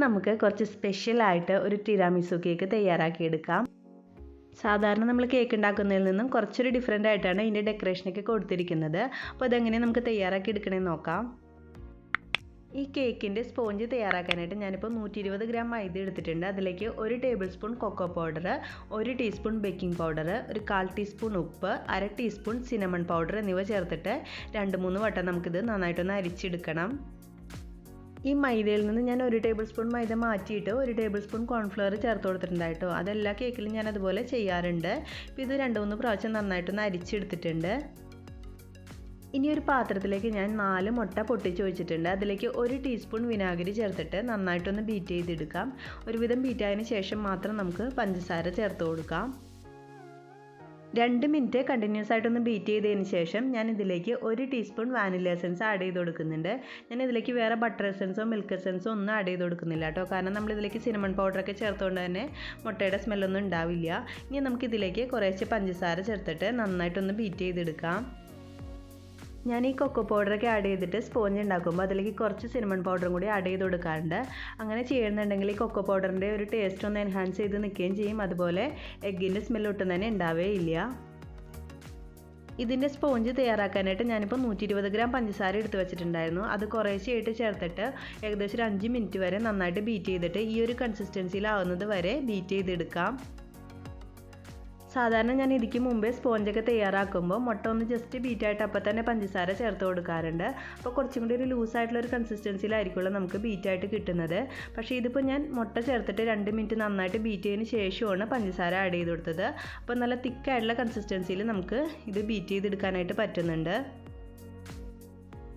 നമുക്ക് കുറച്ച് സ്പെഷ്യലായിട്ട് ഒരു ടിരാമിസു കേക്ക് തയ്യാറാക്കിയെടുക്കാം. സാധാരണ നമ്മൾ കേക്ക് ഉണ്ടാക്കുന്നതിൽ നിന്നും കുറച്ചൊരു ഡിഫറെൻ്റ് ആയിട്ടാണ് ഇതിൻ്റെ ഡെക്കറേഷനൊക്കെ കൊടുത്തിരിക്കുന്നത്. അപ്പോൾ അതെങ്ങനെ നമുക്ക് തയ്യാറാക്കി എടുക്കണമെന്ന് നോക്കാം. ഈ കേക്കിൻ്റെ സ്പോഞ്ച് തയ്യാറാക്കാനായിട്ട് ഞാനിപ്പോൾ 120 ഗ്രാം മൈദ എടുത്തിട്ടുണ്ട്. അതിലേക്ക് 1 tablespoon cocoa powder, 1 teaspoon baking powder, 1/4 teaspoon ഉപ്പ്, 1/2 ടീസ്പൂൺ സിനമൺ പൗഡർ എന്നിവ ചേർത്തിട്ട് 2-3 വട്ടം നമുക്കിത് നന്നായിട്ടൊന്ന് അരിച്ചെടുക്കണം. ഈ മൈദയിൽ നിന്ന് ഞാൻ 1 ടേബിൾ സ്പൂൺ മൈദ മാറ്റിയിട്ട് 1 ടേബിൾ സ്പൂൺ കോൺഫ്ലവർ ചേർത്ത് കൊടുത്തിട്ടുണ്ടായിട്ടോ. അതെല്ലാ കേക്കിലും ഞാൻ അതുപോലെ ചെയ്യാറുണ്ട്. ഇപ്പോൾ ഇത് 2-3 പ്രാവശ്യം നന്നായിട്ടൊന്ന് അരിച്ചെടുത്തിട്ടുണ്ട്. ഇനി ഒരു പാത്രത്തിലേക്ക് ഞാൻ 4 മുട്ട പൊട്ടിച്ച് ഒഴിച്ചിട്ടുണ്ട്. അതിലേക്ക് 1 ടീസ്പൂൺ വിനാഗിരി ചേർത്തിട്ട് നന്നായിട്ടൊന്ന് ബീറ്റ് ചെയ്തെടുക്കാം. ഒരുവിധം ബീറ്റായതിന് ശേഷം മാത്രം നമുക്ക് പഞ്ചസാര ചേർത്ത് കൊടുക്കാം. 2 മിനിറ്റ് കണ്ടിന്യൂസ് ആയിട്ടൊന്ന് ബീറ്റ് ചെയ്തതിന് ശേഷം ഞാൻ ഇതിലേക്ക് 1 ടീസ്പൂൺ വാനില എസൻസ് ആഡ് ചെയ്ത് കൊടുക്കുന്നുണ്ട്. ഞാൻ ഇതിലേക്ക് വേറെ ബട്ടർ എസൻസോ മിൽക്ക് എസൻസോ ഒന്നും ആഡ് ചെയ്ത് കൊടുക്കുന്നില്ല കേട്ടോ. കാരണം നമ്മൾ ഇതിലേക്ക് സിനമൺ പൗഡറൊക്കെ ചേർത്തുകൊണ്ട് തന്നെ മുട്ടയുടെ സ്മെല്ലൊന്നും ഉണ്ടാവില്ല. ഇനി നമുക്കിതിലേക്ക് കുറേശ്ശെ പഞ്ചസാര ചേർത്തിട്ട് നന്നായിട്ടൊന്ന് ബീറ്റ് ചെയ്തെടുക്കാം. ഞാൻ ഈ കൊക്കോ പൗഡറൊക്കെ ആഡ് ചെയ്തിട്ട് സ്പോഞ്ച് ഉണ്ടാക്കുമ്പോൾ അതിലേക്ക് കുറച്ച് സിനമൺ പൗഡറും കൂടി ആഡ് ചെയ്ത് കൊടുക്കാറുണ്ട്. അങ്ങനെ ചെയ്യുന്നുണ്ടെങ്കിൽ ഈ കൊക്കോ പൗഡറിൻ്റെ ഒരു ടേസ്റ്റ് ഒന്ന് എൻഹാൻസ് ചെയ്ത് നിൽക്കുകയും ചെയ്യും. അതുപോലെ എഗ്ഗിൻ്റെ സ്മെല്ല് ഒട്ടും തന്നെ ഉണ്ടാവുകയില്ല. ഇതിൻ്റെ സ്പോഞ്ച് തയ്യാറാക്കാനായിട്ട് ഞാനിപ്പോൾ 120 ഗ്രാം പഞ്ചസാര എടുത്ത് വെച്ചിട്ടുണ്ടായിരുന്നു. അത് കുറേശ്ശെയായിട്ട് ചേർത്തിട്ട് ഏകദേശം ഒരു 5 മിനിറ്റ് വരെ നന്നായിട്ട് ബീറ്റ് ചെയ്തിട്ട് ഈ ഒരു കൺസിസ്റ്റൻസിയിലാവുന്നത് വരെ ബീറ്റ് ചെയ്തെടുക്കാം. സാധാരണ ഞാൻ ഇതിക്ക് മുമ്പേ സ്പോഞ്ചൊക്കെ തയ്യാറാക്കുമ്പോൾ മുട്ട ഒന്ന് ജസ്റ്റ് ബീറ്റായിട്ട് അപ്പം തന്നെ പഞ്ചസാര ചേർത്ത് കൊടുക്കാറുണ്ട്. അപ്പോൾ കുറച്ചും കൂടി ഒരു ലൂസായിട്ടുള്ളൊരു കൺസിസ്റ്റൻസിയിലായിരിക്കുമല്ലോ നമുക്ക് ബീറ്റായിട്ട് കിട്ടുന്നത്. പക്ഷേ ഇതിപ്പോൾ ഞാൻ മുട്ട ചേർത്തിട്ട് 2 മിനിറ്റ് നന്നായിട്ട് ബീറ്റ് ചെയ്തതിന് ശേഷമാണ് പഞ്ചസാര ആഡ് ചെയ്ത് കൊടുത്തത്. അപ്പോൾ നല്ല തിക്കായിട്ടുള്ള കൺസിസ്റ്റൻസിയിൽ നമുക്ക് ഇത് ബീറ്റ് ചെയ്തെടുക്കാനായിട്ട് പറ്റുന്നുണ്ട്.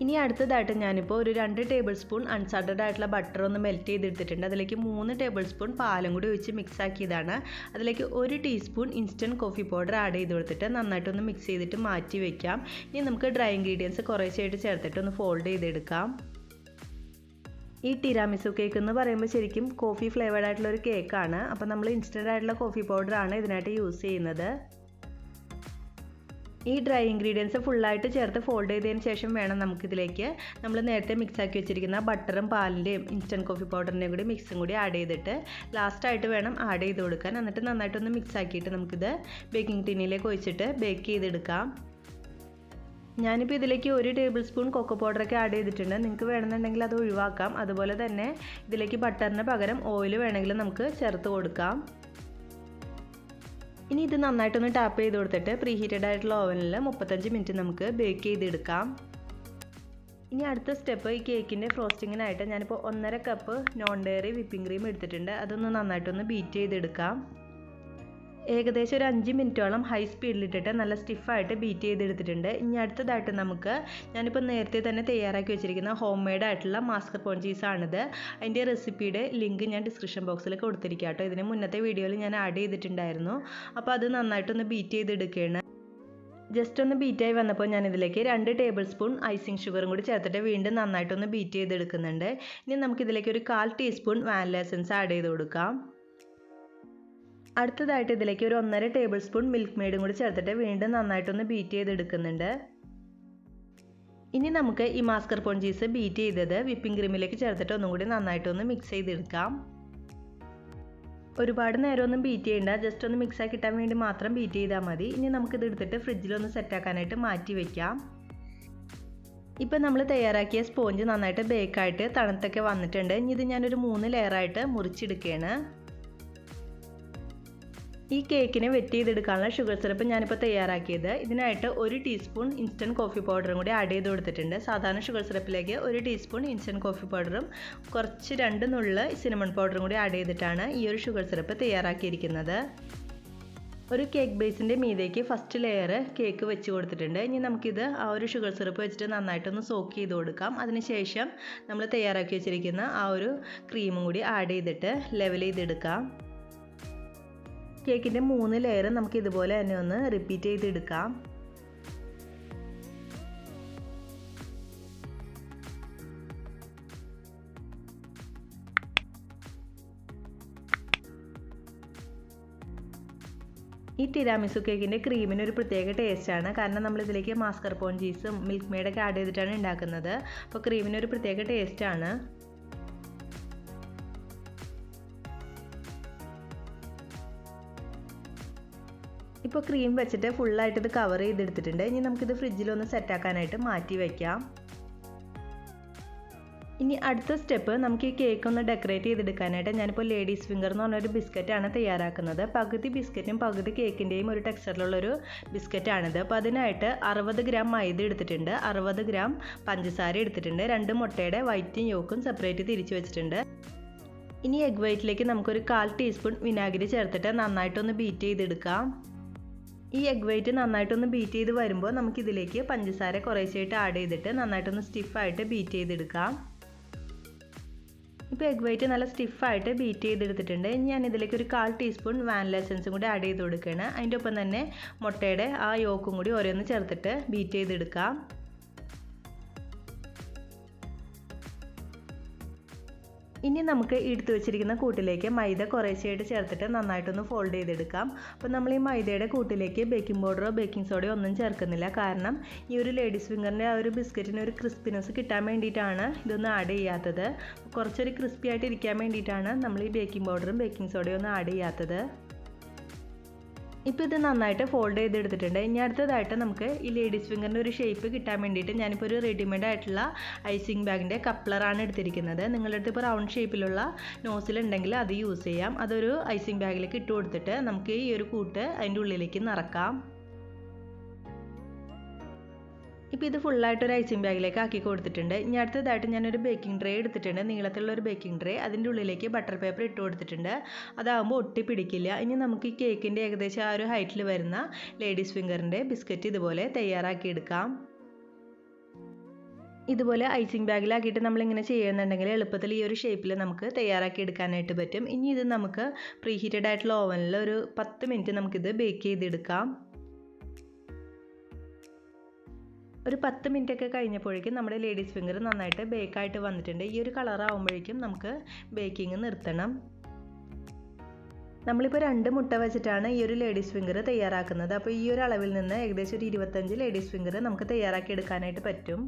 ഇനി അടുത്തതായിട്ട് ഞാനിപ്പോൾ ഒരു 2 ടേബിൾ സ്പൂൺ അൺസാൾട്ടഡ് ആയിട്ടുള്ള ബട്ടർ ഒന്ന് മെൽറ്റ് ചെയ്തെടുത്തിട്ടുണ്ട്. അതിലേക്ക് 3 ടേബിൾ സ്പൂൺ പാലും കൂടി ഒഴിച്ച് മിക്സ് ആക്കിയതാണ്. അതിലേക്ക് 1 teaspoon instant coffee powder add ചെയ്ത് കൊടുത്തിട്ട് നന്നായിട്ടൊന്ന് മിക്സ് ചെയ്തിട്ട് മാറ്റി വയ്ക്കാം. ഇനി നമുക്ക് ഡ്രൈ ഇൻഗ്രീഡിയൻസ് കുറേശ്ശായിട്ട് ചേർത്തിട്ട് ഒന്ന് ഫോൾഡ് ചെയ്തെടുക്കാം. ഈ ടിരാമിസു കേക്ക് എന്ന് പറയുമ്പോൾ ശരിക്കും കോഫി ഫ്ലേവേർഡ് ആയിട്ടുള്ള ഒരു കേക്കാണ്. അപ്പോൾ നമ്മൾ ഇൻസ്റ്റൻ്റ് ആയിട്ടുള്ള കോഫി പൗഡറാണ് ഇതിനായിട്ട് യൂസ് ചെയ്യുന്നത്. ഈ ഡ്രൈ ഇൻഗ്രീഡിയൻസ് ഫുള്ളായിട്ട് ചേർത്ത് ഫോൾഡ് ചെയ്തതിന് ശേഷം വേണം നമുക്കിതിലേക്ക് നമ്മൾ നേരത്തെ മിക്സ് ആക്കി വെച്ചിരിക്കുന്ന ബട്ടറും പാലിൻ്റെയും ഇൻസ്റ്റൻറ്റ് കോഫി പൗഡറിൻ്റെയും കൂടി മിക്സും കൂടി ആഡ് ചെയ്തിട്ട് ലാസ്റ്റായിട്ട് വേണം ആഡ് ചെയ്ത് കൊടുക്കാൻ. എന്നിട്ട് നന്നായിട്ടൊന്ന് മിക്സ് ആക്കിയിട്ട് നമുക്കിത് ബേക്കിംഗ് ടിന്നിലേക്ക് ഒഴിച്ചിട്ട് ബേക്ക് ചെയ്തെടുക്കാം. ഞാനിപ്പോൾ ഇതിലേക്ക് 1 ടേബിൾ സ്പൂൺ കൊക്കോ പൗഡറൊക്കെ ആഡ് ചെയ്തിട്ടുണ്ട്. നിങ്ങൾക്ക് വേണമെന്നുണ്ടെങ്കിൽ അത് ഒഴിവാക്കാം. അതുപോലെ തന്നെ ഇതിലേക്ക് ബട്ടറിന് പകരം ഓയിൽ വേണമെങ്കിൽ നമുക്ക് ചേർത്ത് കൊടുക്കാം. ഇനി ഇത് നന്നായിട്ടൊന്ന് ടാപ്പ് ചെയ്ത് കൊടുത്തിട്ട് പ്രീ ഹീറ്റഡ് ആയിട്ടുള്ള ഓവനിൽ 35 മിനിറ്റ് നമുക്ക് ബേക്ക് ചെയ്തെടുക്കാം. ഇനി അടുത്ത സ്റ്റെപ്പ് ഈ കേക്കിൻ്റെ ഫ്രോസ്റ്റിങ്ങിനായിട്ട് ഞാനിപ്പോൾ 1.5 cup non diary whipping cream എടുത്തിട്ടുണ്ട്. അതൊന്ന് നന്നായിട്ടൊന്ന് ബീറ്റ് ചെയ്തെടുക്കാം. ഏകദേശം ഒരു 5 മിനിറ്റോളം ഹൈ സ്പീഡിലിട്ടിട്ട് നല്ല സ്റ്റിഫായിട്ട് ബീറ്റ് ചെയ്തെടുത്തിട്ടുണ്ട്. ഇനി അടുത്തതായിട്ട് നമുക്ക് ഞാനിപ്പോൾ നേരത്തെ തന്നെ തയ്യാറാക്കി വെച്ചിരിക്കുന്ന ഹോം മെയ്ഡ് ആയിട്ടുള്ള മാസ്കർപോൺ ചീസാണിത്. അതിൻ്റെ റെസിപ്പിയുടെ ലിങ്ക് ഞാൻ ഡിസ്ക്രിപ്ഷൻ ബോക്സിൽ കൊടുത്തിരിക്കാം കേട്ടോ. ഇതിന് മുന്നത്തെ വീഡിയോയിൽ ഞാൻ ആഡ് ചെയ്തിട്ടുണ്ടായിരുന്നു. അപ്പോൾ അത് നന്നായിട്ടൊന്ന് ബീറ്റ് ചെയ്തെടുക്കുകയാണ്. ജസ്റ്റ് ഒന്ന് ബീറ്റായി വന്നപ്പോൾ ഞാനിതിലേക്ക് 2 ടേബിൾ സ്പൂൺ ഐസിങ് ഷുഗറും കൂടി ചേർത്തിട്ട് വീണ്ടും നന്നായിട്ടൊന്ന് ബീറ്റ് ചെയ്തെടുക്കുന്നുണ്ട്. ഇനി നമുക്കിതിലേക്ക് ഒരു 1/4 ടീസ്പൂൺ വാനില എസൻസ് ആഡ് ചെയ്ത് കൊടുക്കാം. അടുത്തതായിട്ട് ഇതിലേക്ക് ഒരു 1.5 ടേബിൾ സ്പൂൺ മിൽക്ക് മെയ്ഡും കൂടി ചേർത്തിട്ട് വീണ്ടും നന്നായിട്ടൊന്ന് ബീറ്റ് ചെയ്തെടുക്കുന്നുണ്ട്. ഇനി നമുക്ക് ഈ മാസ്കർപോൺ ചീസ് ബീറ്റ് ചെയ്തത് വിപ്പിംഗ് ക്രീമിലേക്ക് ചേർത്തിട്ട് ഒന്നും കൂടി നന്നായിട്ടൊന്ന് മിക്സ് ചെയ്തെടുക്കാം. ഒരുപാട് നേരമൊന്നും ബീറ്റ് ചെയ്യേണ്ട, ജസ്റ്റ് ഒന്ന് മിക്സ് ആക്കി കിട്ടാൻ വേണ്ടി മാത്രം ബീറ്റ് ചെയ്താൽ മതി. ഇനി നമുക്കിത് എടുത്തിട്ട് ഫ്രിഡ്ജിലൊന്ന് സെറ്റാക്കാനായിട്ട് മാറ്റി വയ്ക്കാം. ഇപ്പം നമ്മൾ തയ്യാറാക്കിയ സ്പോഞ്ച് നന്നായിട്ട് ബേക്കായിട്ട് തണുത്തൊക്കെ വന്നിട്ടുണ്ട്. ഇനി ഇത് ഞാനൊരു 3 ലെയറായിട്ട് മുറിച്ചെടുക്കുകയാണ്. ഈ കേക്കിനെ വെറ്റ് ചെയ്തെടുക്കാനുള്ള ഷുഗർ സിറപ്പ് ഞാനിപ്പോൾ തയ്യാറാക്കിയത്. ഇതിനായിട്ട് 1 ടീസ്പൂൺ ഇൻസ്റ്റൻറ്റ് കോഫി പൗഡറും കൂടി ആഡ് ചെയ്ത് കൊടുത്തിട്ടുണ്ട്. സാധാരണ ഷുഗർ സിറപ്പിലേക്ക് 1 ടീസ്പൂൺ ഇൻസ്റ്റൻറ്റ് കോഫി പൗഡറും കുറച്ച് 2 നുള്ള് സിനമൺ പൗഡറും കൂടി ആഡ് ചെയ്തിട്ടാണ് ഈ ഒരു ഷുഗർ സിറപ്പ് തയ്യാറാക്കിയിരിക്കുന്നത്. ഒരു കേക്ക് ബേസിൻ്റെ മീതേക്ക് ഫസ്റ്റ് ലെയർ കേക്ക് വെച്ച് കൊടുത്തിട്ടുണ്ട്. ഇനി നമുക്കിത് ആ ഒരു ഷുഗർ സിറപ്പ് വെച്ചിട്ട് നന്നായിട്ടൊന്ന് സോക്ക് ചെയ്ത് കൊടുക്കാം. അതിനുശേഷം നമ്മൾ തയ്യാറാക്കി വെച്ചിരിക്കുന്ന ആ ഒരു ക്രീമും കൂടി ആഡ് ചെയ്തിട്ട് ലെവൽ ചെയ്തെടുക്കാം. കേക്കിൻ്റെ 3 ലെയർ നമുക്ക് ഇതുപോലെ തന്നെ ഒന്ന് റിപ്പീറ്റ് ചെയ്തെടുക്കാം. ഈ ടിരാമിസു കേക്കിൻ്റെ ക്രീമിന് ഒരു പ്രത്യേക ടേസ്റ്റാണ്. കാരണം നമ്മളിതിലേക്ക് മാസ്കർപോൺ ചീസും മിൽക്ക് മെയ്ഡൊക്കെ ആഡ് ചെയ്തിട്ടാണ് ഉണ്ടാക്കുന്നത്. അപ്പോൾ ക്രീമിന് ഒരു പ്രത്യേക ടേസ്റ്റാണ്. ഇപ്പോൾ ക്രീം വെച്ചിട്ട് ഫുള്ളായിട്ട് ഇത് കവർ ചെയ്തെടുത്തിട്ടുണ്ട്. ഇനി നമുക്കിത് ഫ്രിഡ്ജിലൊന്ന് സെറ്റാക്കാനായിട്ട് മാറ്റി വയ്ക്കാം. ഇനി അടുത്ത സ്റ്റെപ്പ് നമുക്ക് ഈ കേക്ക് ഒന്ന് ഡെക്കറേറ്റ് ചെയ്തെടുക്കാനായിട്ട് ഞാനിപ്പോൾ ലേഡീസ് ഫിംഗർ എന്ന് പറഞ്ഞൊരു ബിസ്ക്കറ്റാണ് തയ്യാറാക്കുന്നത്. പകുതി ബിസ്ക്കറ്റും പകുതി കേക്കിൻ്റെയും ഒരു ടെക്സ്ചറിലുള്ളൊരു ബിസ്ക്കറ്റാണിത്. അപ്പോൾ അതിനായിട്ട് 60 ഗ്രാം മൈദ എടുത്തിട്ടുണ്ട്, 60 ഗ്രാം പഞ്ചസാര എടുത്തിട്ടുണ്ട്, 2 മുട്ടയുടെ വൈറ്റും യോക്കും സെപ്പറേറ്റ് തിരിച്ച് വെച്ചിട്ടുണ്ട്. ഇനി എഗ് വൈറ്റിലേക്ക് നമുക്കൊരു 1/4 ടീസ്പൂൺ വിനാഗിരി ചേർത്തിട്ട് നന്നായിട്ടൊന്ന് ബീറ്റ് ചെയ്തെടുക്കാം. ഈ എഗ് വൈറ്റ് നന്നായിട്ടൊന്ന് ബീറ്റ് ചെയ്ത് വരുമ്പോൾ നമുക്കിതിലേക്ക് പഞ്ചസാര കുറേശ്ശായിട്ട് ആഡ് ചെയ്തിട്ട് നന്നായിട്ടൊന്ന് സ്റ്റിഫായിട്ട് ബീറ്റ് ചെയ്തെടുക്കാം. ഇപ്പോൾ എഗ് വൈറ്റ് നല്ല സ്റ്റിഫായിട്ട് ബീറ്റ് ചെയ്തെടുത്തിട്ടുണ്ട്. ഇനി ഞാൻ ഇതിലേക്ക് ഒരു 1/4 ടീസ്പൂൺ വാനില എസൻസും കൂടി ആഡ് ചെയ്ത് കൊടുക്കുകയാണ്. അതിൻ്റെ ഒപ്പം തന്നെ മുട്ടയുടെ ആ യോക്കും കൂടി ഓരോന്ന് ചേർത്തിട്ട് ബീറ്റ് ചെയ്തെടുക്കാം. ഇനി നമുക്ക് എടുത്തു വെച്ചിരിക്കുന്ന കൂട്ടിലേക്ക് മൈദ കുറേശ്ശെയായിട്ട് ചേർത്തിട്ട് നന്നായിട്ടൊന്ന് ഫോൾഡ് ചെയ്തെടുക്കാം. അപ്പോൾ നമ്മൾ ഈ മൈദയുടെ കൂട്ടിലേക്ക് ബേക്കിംഗ് പൗഡറോ ബേക്കിംഗ് സോഡയോ ഒന്നും ചേർക്കുന്നില്ല. കാരണം ഈ ഒരു ലേഡീസ് ഫിംഗറിൻ്റെ ആ ഒരു ബിസ്ക്കറ്റിന് ഒരു ക്രിസ്പിനെസ് കിട്ടാൻ വേണ്ടിയിട്ടാണ് ഇതൊന്നും ആഡ് ചെയ്യാത്തത്. കുറച്ചൊരു ക്രിസ്പി ആയിട്ട് ഇരിക്കാൻ വേണ്ടിയിട്ടാണ് നമ്മൾ ഈ ബേക്കിംഗ് പൗഡറും ബേക്കിംഗ് സോഡയും ഒന്നും ആഡ് ചെയ്യാത്തത്. ഇപ്പോൾ ഇത് നന്നായിട്ട് ഫോൾഡ് ചെയ്തെടുത്തിട്ടുണ്ട്. ഇനി അടുത്തതായിട്ട് നമുക്ക് ഈ ലേഡീസ് ഫിംഗറിൻ്റെ ഒരു ഷേപ്പ് കിട്ടാൻ വേണ്ടിയിട്ട് ഞാനിപ്പോൾ ഒരു റെഡിമെയ്ഡ് ആയിട്ടുള്ള ഐസിങ് ബാഗിൻ്റെ കപ്ലറാണ് എടുത്തിരിക്കുന്നത്. നിങ്ങളുടെ അടുത്ത് ഇപ്പോൾ റൗണ്ട് ഷേപ്പിലുള്ള നോസിലുണ്ടെങ്കിൽ അത് യൂസ് ചെയ്യാം. അതൊരു ഐസിങ് ബാഗിലേക്ക് ഇട്ട് കൊടുത്തിട്ട് നമുക്ക് ഈ ഒരു കൂട്ട് അതിൻ്റെ ഉള്ളിലേക്ക് നിറക്കാം. ഇപ്പോൾ ഇത് ഫുള്ളായിട്ട് ഒരു ഐസിങ് ബാഗിലേക്ക് ആക്കി കൊടുത്തിട്ടുണ്ട്. ഇനി അടുത്തതായിട്ട് ഞാനൊരു ബേക്കിംഗ് ട്രേ എടുത്തിട്ടുണ്ട്, നീളത്തിലുള്ള ഒരു ബേക്കിംഗ് ട്രേ. അതിൻ്റെ ഉള്ളിലേക്ക് ബട്ടർ പേപ്പർ ഇട്ട് കൊടുത്തിട്ടുണ്ട്. അതാകുമ്പോൾ ഒട്ടി പിടിക്കില്ല. ഇനി നമുക്ക് ഈ കേക്കിൻ്റെ ഏകദേശം ആ ഒരു ഹൈറ്റിൽ വരുന്ന ലേഡീസ് ഫിംഗറിൻ്റെ ബിസ്ക്കറ്റ് ഇതുപോലെ തയ്യാറാക്കിയെടുക്കാം. ഇതുപോലെ ഐസിങ് ബാഗിലാക്കിയിട്ട് നമ്മളിങ്ങനെ ചെയ്യുന്നുണ്ടെങ്കിൽ എളുപ്പത്തിൽ ഈ ഒരു ഷേപ്പിൽ നമുക്ക് തയ്യാറാക്കി എടുക്കാനായിട്ട് പറ്റും. ഇനി ഇത് നമുക്ക് പ്രീ ഹീറ്റഡ് ആയിട്ടുള്ള ഓവനിൽ ഒരു 10 മിനിറ്റ് നമുക്കിത് ബേക്ക് ചെയ്തെടുക്കാം. ഒരു 10 മിനിറ്റൊക്കെ കഴിഞ്ഞപ്പോഴേക്കും നമ്മുടെ ലേഡീസ് ഫിംഗർ നന്നായിട്ട് ബേക്കായിട്ട് വന്നിട്ടുണ്ട്. ഈ ഒരു കളറാകുമ്പോഴേക്കും നമുക്ക് ബേക്കിംഗ് നിർത്തണം. നമ്മളിപ്പോൾ 2 മുട്ട വെച്ചിട്ടാണ് ഈ ഒരു ലേഡീസ് ഫിംഗർ തയ്യാറാക്കുന്നത്. അപ്പോൾ ഈ ഒരു അളവിൽ നിന്ന് ഏകദേശം ഒരു 25 ലേഡീസ് ഫിംഗർ നമുക്ക് തയ്യാറാക്കി എടുക്കാനായിട്ട് പറ്റും.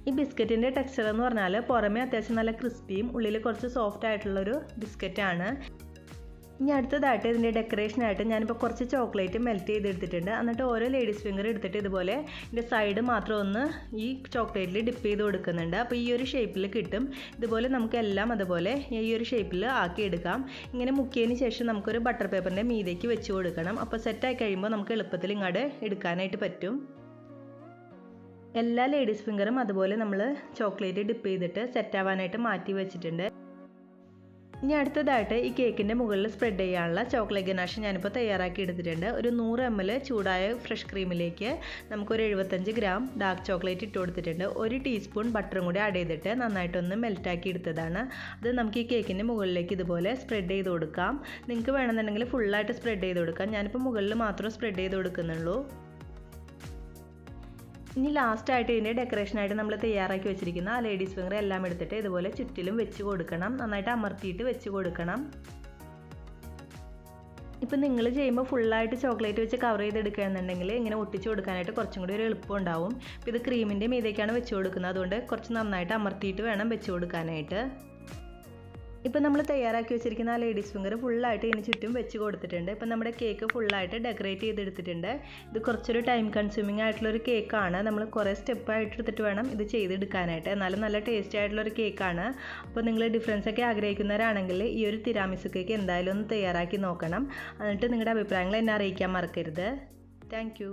ഈ ബിസ്ക്കറ്റിൻ്റെ ടെക്സ്ചർ എന്ന് പറഞ്ഞാൽ പുറമേ അത്യാവശ്യം നല്ല ക്രിസ്പിയും ഉള്ളിൽ കുറച്ച് സോഫ്റ്റ് ആയിട്ടുള്ളൊരു ബിസ്ക്കറ്റാണ്. ഇനി അടുത്തതായിട്ട് ഇതിൻ്റെ ഡെക്കറേഷനായിട്ട് ഞാനിപ്പോൾ കുറച്ച് ചോക്ലേറ്റ് മെൽറ്റ് ചെയ്തെടുത്തിട്ടുണ്ട്. എന്നിട്ട് ഓരോ ലേഡീസ് ഫിംഗർ എടുത്തിട്ട് ഇതുപോലെ ഇതിൻ്റെ സൈഡ് മാത്രം ഒന്ന് ഈ ചോക്ലേറ്റിൽ ഡിപ്പ് ചെയ്ത് കൊടുക്കുന്നുണ്ട്. അപ്പോൾ ഈ ഒരു ഷേപ്പിൽ കിട്ടും. ഇതുപോലെ നമുക്ക് എല്ലാം അതുപോലെ ഈ ഒരു ഷേപ്പിൽ ആക്കിയെടുക്കാം. ഇങ്ങനെ മുക്കിയതിന് ശേഷം നമുക്കൊരു ബട്ടർ പേപ്പറിൻ്റെ മീതേക്ക് വെച്ച് കൊടുക്കണം. അപ്പോൾ സെറ്റായി കഴിയുമ്പോൾ നമുക്ക് എളുപ്പത്തിൽ ഇങ്ങോട്ട് എടുക്കാനായിട്ട് പറ്റും. എല്ലാ ലേഡീസ് ഫിംഗറും അതുപോലെ നമ്മൾ ചോക്ലേറ്റ് ഡിപ്പ് ചെയ്തിട്ട് സെറ്റാവാനായിട്ട് മാറ്റി വെച്ചിട്ടുണ്ട്. ഇനി അടുത്തതായിട്ട് ഈ കേക്കിൻ്റെ മുകളിൽ സ്പ്രെഡ് ചെയ്യാനുള്ള ചോക്ലേറ്റ് ഗനാഷ് ഞാനിപ്പോൾ തയ്യാറാക്കി എടുത്തിട്ടുണ്ട്. ഒരു 100 ml ചൂടായ ഫ്രഷ് ക്രീമിലേക്ക് നമുക്കൊരു 75 ഗ്രാം ഡാർക്ക് ചോക്ലേറ്റ് ഇട്ട് കൊടുത്തിട്ടുണ്ട്. 1 ടീസ്പൂൺ ബട്ടറും കൂടി ആഡ് ചെയ്തിട്ട് നന്നായിട്ടൊന്ന് മെൽറ്റാക്കി എടുത്തതാണ്. അത് നമുക്ക് ഈ കേക്കിൻ്റെ മുകളിലേക്ക് ഇതുപോലെ സ്പ്രെഡ് ചെയ്ത് കൊടുക്കാം. നിങ്ങൾക്ക് വേണമെന്നുണ്ടെങ്കിൽ ഫുള്ളായിട്ട് സ്പ്രെഡ് ചെയ്ത് കൊടുക്കാം. ഞാനിപ്പോൾ മുകളിൽ മാത്രം സ്പ്രെഡ് ചെയ്ത് കൊടുക്കുന്നുള്ളൂ. ഇനി ലാസ്റ്റായിട്ട് ഇതിൻ്റെ ഡെക്കറേഷനായിട്ട് നമ്മൾ തയ്യാറാക്കി വെച്ചിരിക്കുന്ന ആ ലേഡീസ് ഫിംഗർ എല്ലാം എടുത്തിട്ട് ഇതുപോലെ ചുറ്റിലും വെച്ച് കൊടുക്കണം. നന്നായിട്ട് അമർത്തിയിട്ട് വെച്ച് കൊടുക്കണം. ഇപ്പം നിങ്ങൾ ചെയ്യുമ്പോൾ ഫുള്ളായിട്ട് ചോക്ലേറ്റ് വെച്ച് കവർ ചെയ്തെടുക്കുകയാണെന്നുണ്ടെങ്കിൽ ഇങ്ങനെ ഒട്ടിച്ച് കൊടുക്കാനായിട്ട് കുറച്ചും കൂടി ഒരു എളുപ്പം ഉണ്ടാവും. ഇപ്പോൾ ഇത് ക്രീമിൻ്റെ മീതേക്കാണ് വെച്ച് കൊടുക്കുന്നത്. അതുകൊണ്ട് കുറച്ച് നന്നായിട്ട് അമർത്തിയിട്ട് വേണം വെച്ച് കൊടുക്കാനായിട്ട്. ഇപ്പോൾ നമ്മൾ തയ്യാറാക്കി വെച്ചിരിക്കുന്ന ആ ലേഡീസ് ഫിംഗർ ഫുള്ളായിട്ട് ഇതിന് ചുറ്റും വെച്ച് കൊടുത്തിട്ടുണ്ട്. ഇപ്പം നമ്മുടെ കേക്ക് ഫുള്ളായിട്ട് ഡെക്കറേറ്റ് ചെയ്തെടുത്തിട്ടുണ്ട്. ഇത് കുറച്ചൊരു ടൈം കൺസ്യൂമിങ് ആയിട്ടുള്ളൊരു കേക്കാണ്. നമ്മൾ കുറേ സ്റ്റെപ്പായിട്ട് എടുത്തിട്ട് വേണം ഇത് ചെയ്തെടുക്കാനായിട്ട്. എന്നാലും നല്ല ടേസ്റ്റി ആയിട്ടുള്ളൊരു കേക്കാണ്. അപ്പോൾ നിങ്ങൾ ഡിഫറൻസ് ഒക്കെ ആഗ്രഹിക്കുന്നവരാണെങ്കിൽ ഈ ഒരു തിരാമിസു കേക്ക് എന്തായാലും ഒന്ന് തയ്യാറാക്കി നോക്കണം. എന്നിട്ട് നിങ്ങളുടെ അഭിപ്രായങ്ങൾ എന്നെ അറിയിക്കാൻ മറക്കരുത്. താങ്ക്